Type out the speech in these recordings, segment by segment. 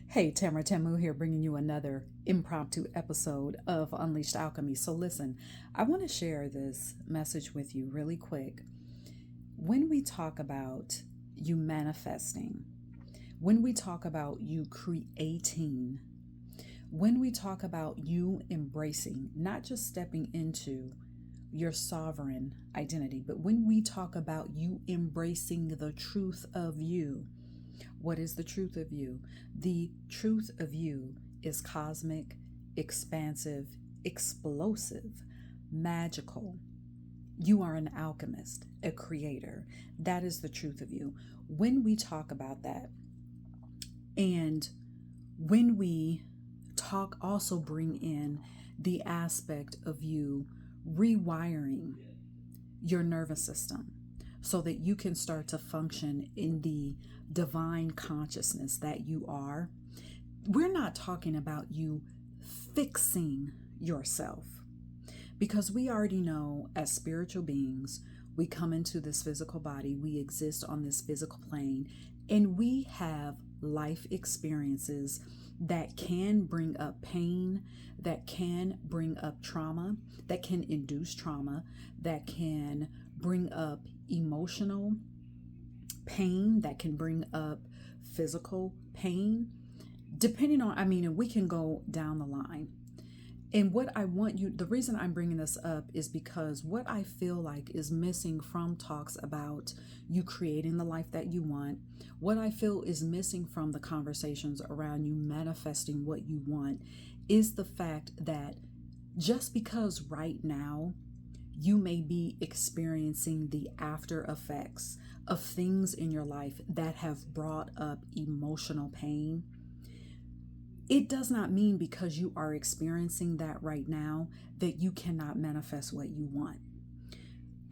Hey, Tamara Tamu here, bringing you another impromptu episode of Unleashed Alchemy. So, listen, I want to share this message with you really quick. When we talk about you manifesting, when we talk about you creating, when we talk about you embracing, not just stepping into your sovereign identity, but when we talk about you embracing the truth of you, what is the truth of you? The truth of you is cosmic, expansive, explosive, magical. You are an alchemist, a creator. That is the truth of you. When we talk about that, and when we talk, also bring in the aspect of you rewiring your nervous system so that you can start to function in the divine consciousness that you are. We're not talking about you fixing yourself, because we already know as spiritual beings, we come into this physical body, we exist on this physical plane, and we have life experiences that can bring up pain, that can bring up trauma, that can induce trauma, that can bring up emotional pain, that can bring up physical pain, depending on, and we can go down the line. And what I want you, the reason I'm bringing this up is because what I feel like is missing from talks about you creating the life that you want, what I feel is missing from the conversations around you manifesting what you want, is the fact that just because right now you may be experiencing the after effects of things in your life that have brought up emotional pain, it does not mean because you are experiencing that right now that you cannot manifest what you want.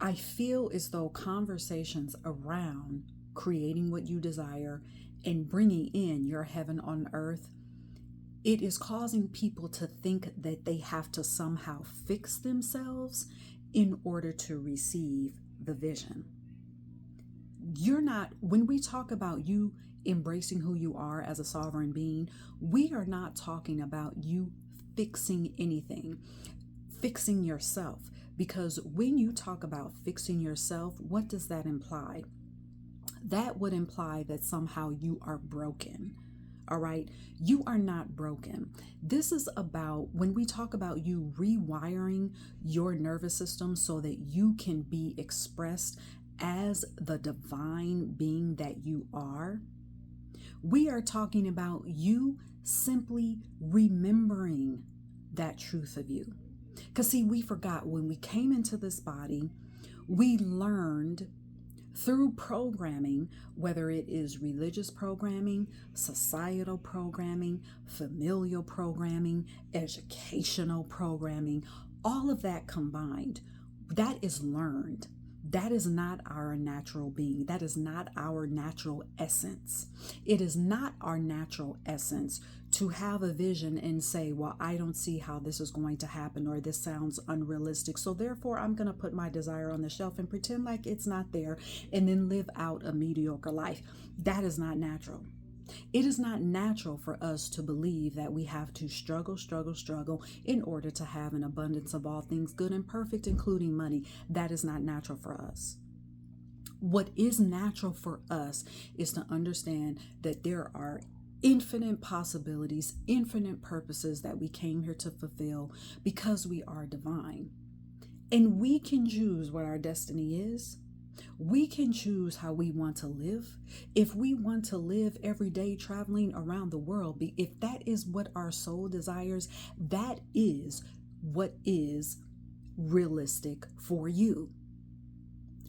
I feel as though conversations around creating what you desire and bringing in your heaven on earth, it is causing people to think that they have to somehow fix themselves in order to receive the vision. You're not, when we talk about you embracing who you are as a sovereign being, we are not talking about you fixing anything, fixing yourself. Because when you talk about fixing yourself, what does that imply? That would imply that somehow you are broken. All right. You are not broken. This is about when we talk about you rewiring your nervous system so that you can be expressed as the divine being that you are. We are talking about you simply remembering that truth of you. Because, see, we forgot when we came into this body, we learned through programming, whether it is religious programming, societal programming, familial programming, educational programming, all of that combined, that is learned. That is not our natural being. That is not our natural essence. It is not our natural essence to have a vision and say, well, I don't see how this is going to happen, or this sounds unrealistic, so therefore I'm going to put my desire on the shelf and pretend like it's not there and then live out a mediocre life. That is not natural. It is not natural for us to believe that we have to struggle in order to have an abundance of all things good and perfect, including money. That is not natural for us. What is natural for us is to understand that there are infinite possibilities, infinite purposes that we came here to fulfill because we are divine. And we can choose what our destiny is. We can choose how we want to live. If we want to live every day traveling around the world, if that is what our soul desires, that is what is realistic for you.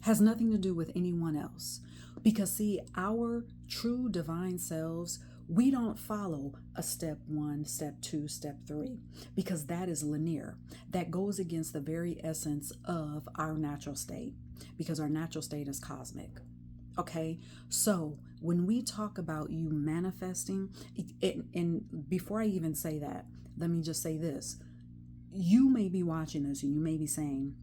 Has nothing to do with anyone else. Because, see, our true divine selves, we don't follow a step 1, step 2, step 3, because that is linear. That goes against the very essence of our natural state, because our natural state is cosmic. Okay, so when we talk about you manifesting, and before I even say that, let me just say this. You may be watching this and you may be saying,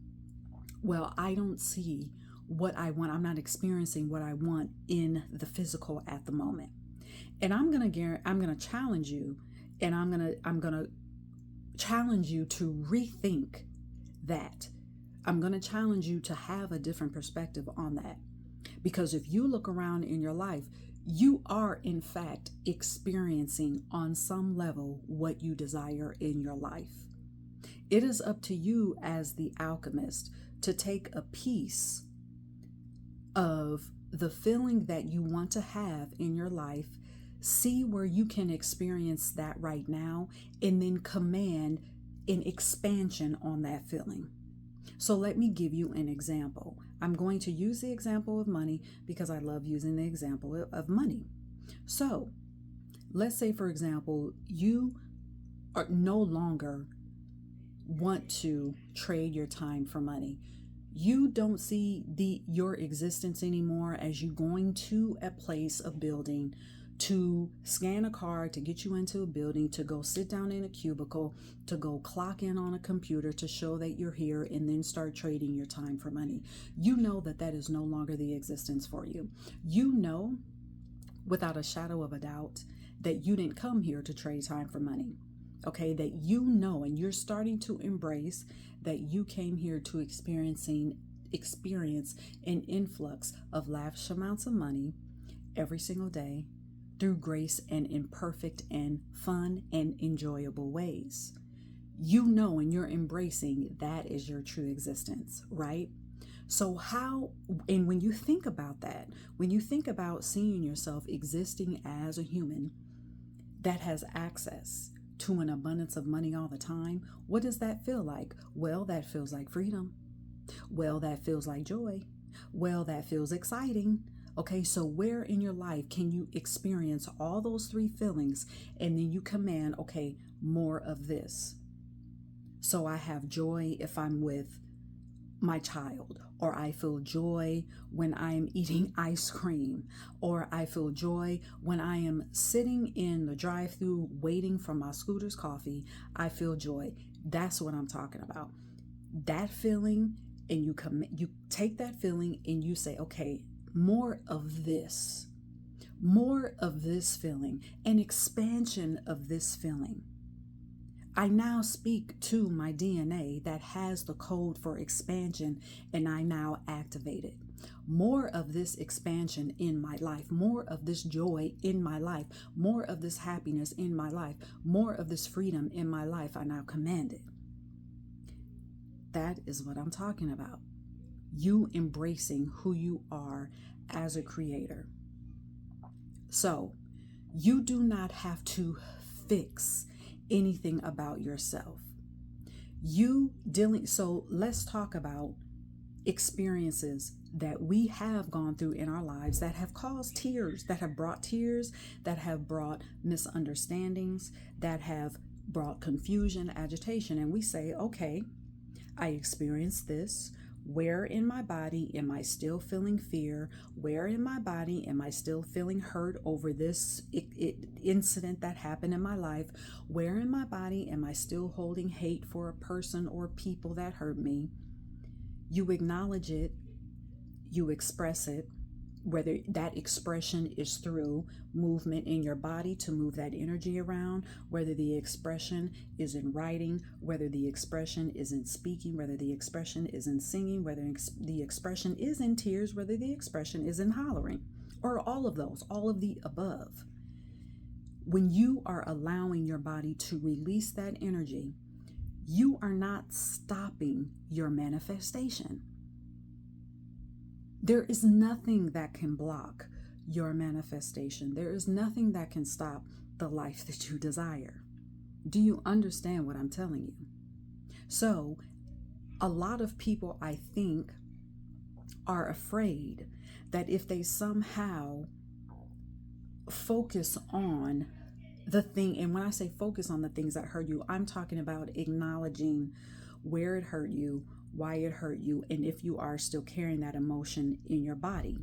well, I don't see what I want. I'm not experiencing what I want in the physical at the moment. And I'm gonna challenge you, and I'm gonna challenge you to rethink that. I'm gonna challenge you to have a different perspective on that. Because if you look around in your life, you are in fact experiencing on some level what you desire in your life. It is up to you as the alchemist to take a piece of the feeling that you want to have in your life, see where you can experience that right now, and then command an expansion on that feeling. So let me give you an example. I'm going to use the example of money because I love using the example of money. So let's say, for example, you are no longer want to trade your time for money. You don't see your existence anymore as you going to a place of building to scan a card to get you into a building, to go sit down in a cubicle, to go clock in on a computer to show that you're here, and then start trading your time for money. You know that that is no longer the existence for you. You know without a shadow of a doubt that you didn't come here to trade time for money. Okay, that you know, and you're starting to embrace that you came here to experience an influx of lavish amounts of money every single day through grace and in perfect and fun and enjoyable ways. You know, and you're embracing that is your true existence, right? So how, and when you think about that, when you think about seeing yourself existing as a human that has access to an abundance of money all the time, what does that feel like? Well, that feels like freedom. Well, that feels like joy. Well, that feels exciting. Okay, so where in your life can you experience all those three feelings and then you command, okay, more of this? So I have joy if I'm with my child, or I feel joy when I am eating ice cream, or I feel joy when I am sitting in the drive-through waiting for my Scooter's coffee. I feel joy. That's what I'm talking about. That feeling, and you take that feeling and you say, okay, more of this feeling, an expansion of this feeling. I now speak to my DNA that has the code for expansion, and I now activate it. More of this expansion in my life, more of this joy in my life, more of this happiness in my life, more of this freedom in my life, I now command it. That is what I'm talking about. You embracing who you are as a creator. So you do not have to fix anything about yourself. So let's talk about experiences that we have gone through in our lives that have caused tears, that have brought tears, that have brought misunderstandings, that have brought confusion, agitation. And we say, okay, I experienced this. Where in my body am I still feeling fear? Where in my body am I still feeling hurt over this incident that happened in my life? Where in my body am I still holding hate for a person or people that hurt me? You acknowledge it, you express it, whether that expression is through movement in your body to move that energy around, whether the expression is in writing, whether the expression is in speaking, whether the expression is in singing, whether the expression is in tears, whether the expression is in hollering, or all of those, all of the above. When you are allowing your body to release that energy, you are not stopping your manifestation. There is nothing that can block your manifestation. There is nothing that can stop the life that you desire. Do you understand what I'm telling you? So, a lot of people, I think, are afraid that if they somehow focus on the thing, and when I say focus on the things that hurt you, I'm talking about acknowledging where it hurt you, why it hurt you, and if you are still carrying that emotion in your body.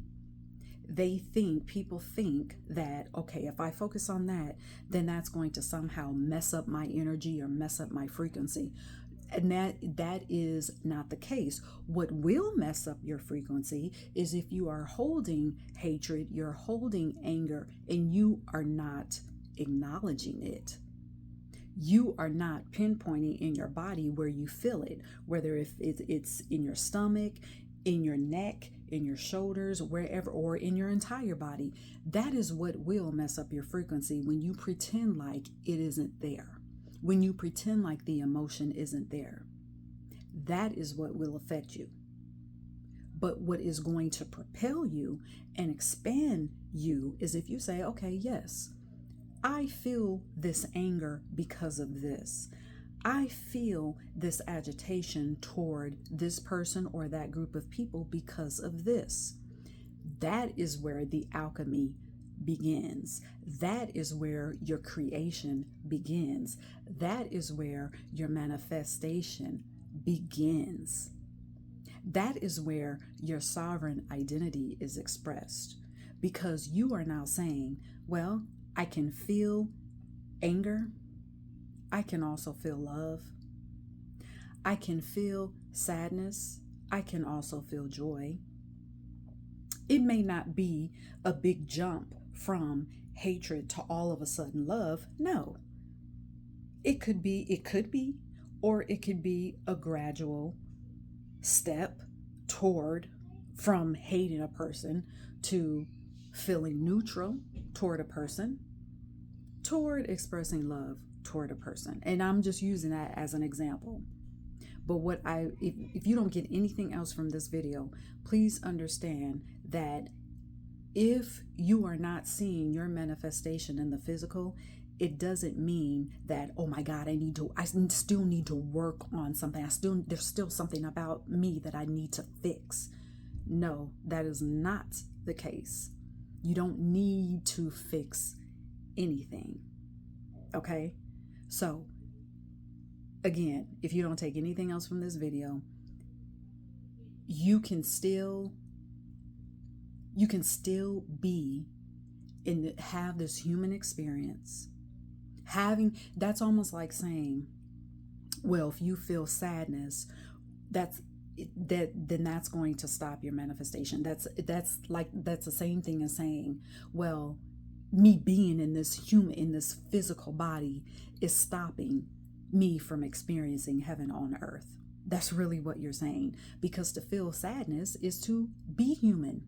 People think that, okay, if I focus on that, then that's going to somehow mess up my energy or mess up my frequency. And that is not the case. What will mess up your frequency is if you are holding hatred, you're holding anger, and you are not acknowledging it. You are not pinpointing in your body where you feel it, whether if it's in your stomach, in your neck, in your shoulders, wherever, or in your entire body. That is what will mess up your frequency, when you pretend like it isn't there, when you pretend like the emotion isn't there. That is what will affect you. But what is going to propel you and expand you is if you say, okay, yes, I feel this anger because of this. I feel this agitation toward this person or that group of people because of this. That is where the alchemy begins. That is where your creation begins. That is where your manifestation begins. That is where your sovereign identity is expressed, because you are now saying, well, I can feel anger. I can also feel love. I can feel sadness. I can also feel joy. It may not be a big jump from hatred to all of a sudden love. No. It could be, or it could be a gradual step toward, from hating a person to feeling neutral toward a person, toward expressing love toward a person. And I'm just using that as an example. But if you don't get anything else from this video, please understand that if you are not seeing your manifestation in the physical, it doesn't mean that, oh my God, I still need to work on something. There's still something about me that I need to fix. No, that is not the case. You don't need to fix anything. Okay? So, again, if you don't take anything else from this video, you can still be and have this human experience. That's almost like saying, well, if you feel sadness, then that's going to stop your manifestation. That's the same thing as saying, well, me being in this physical body is stopping me from experiencing heaven on earth. That's really what you're saying, because to feel sadness is to be human.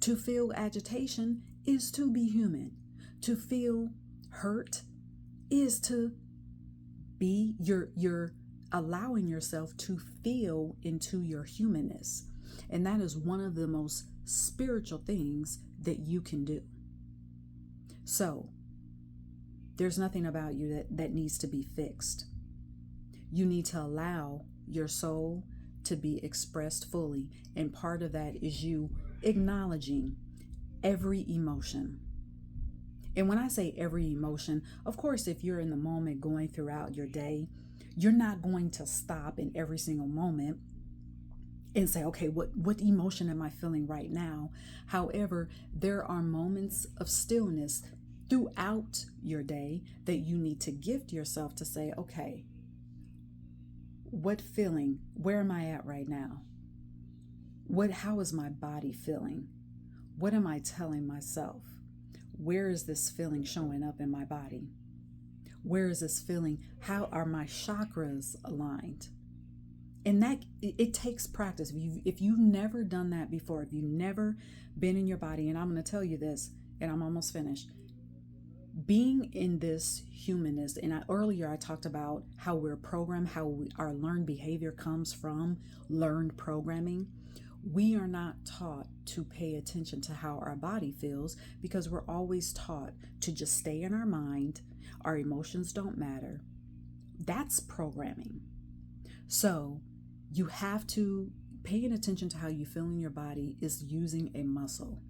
To feel agitation is to be human. To feel hurt is to be, you're allowing yourself to feel into your humanness. And that is one of the most spiritual things that you can do. So there's nothing about you that needs to be fixed. You need to allow your soul to be expressed fully. And part of that is you acknowledging every emotion. And when I say every emotion, of course, if you're in the moment going throughout your day, you're not going to stop in every single moment and say, okay, what emotion am I feeling right now? However, there are moments of stillness throughout your day that you need to gift yourself to say, okay, what feeling, where am I at right now? How is my body feeling? What am I telling myself? Where is this feeling showing up in my body? Where is this feeling? How are my chakras aligned? And that it takes practice. If you've never done that before, if you've never been in your body, and I'm going to tell you this, and I'm almost finished. Being in this humanness, and earlier I talked about how we're programmed, our learned behavior comes from learned programming. We are not taught to pay attention to how our body feels, because we're always taught to just stay in our mind. Our emotions don't matter. That's programming. So you have to paying attention to how you feel in your body is using a muscle.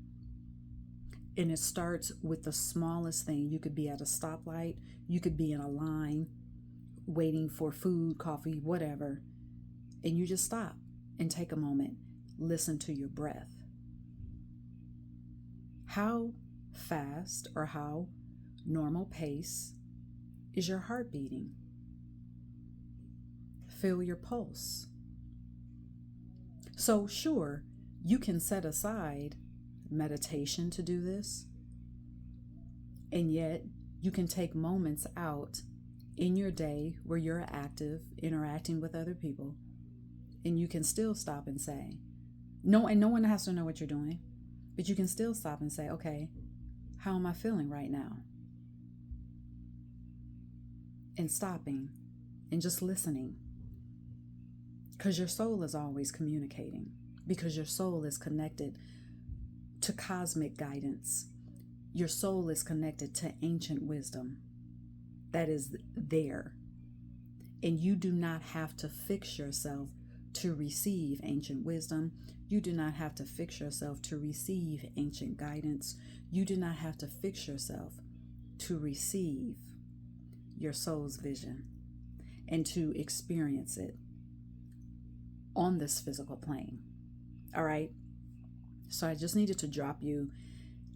And it starts with the smallest thing. You could be at a stoplight. You could be in a line waiting for food, coffee, whatever. And you just stop and take a moment. Listen to your breath. How fast or how normal pace is your heart beating? feel your pulse. So, sure, you can set aside meditation to do this, and yet you can take moments out in your day where you're active, interacting with other people, and you can still stop and say, no, and no one has to know what you're doing, but you can still stop and say, okay, how am I feeling right now? And stopping and just listening. Because your soul is always communicating, because your soul is connected to cosmic guidance. Your soul is connected to ancient wisdom that is there. And you do not have to fix yourself to receive ancient wisdom. You do not have to fix yourself to receive ancient guidance. You do not have to fix yourself to receive your soul's vision and to experience it on this physical plane. All right? So I just needed to drop you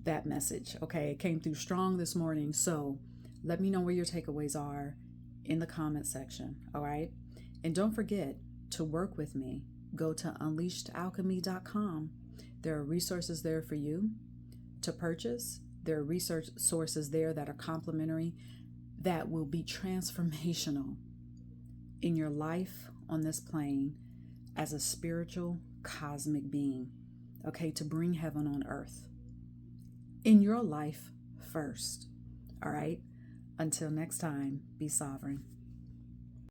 that message. Okay, it came through strong this morning. So let me know where your takeaways are in the comment section. All right? And don't forget to work with me. Go to unleashedalchemy.com. There are resources there for you to purchase. There are research sources there that are complimentary, that will be transformational in your life on this plane as a spiritual cosmic being, okay, to bring heaven on earth in your life first. All right, until next time, be sovereign.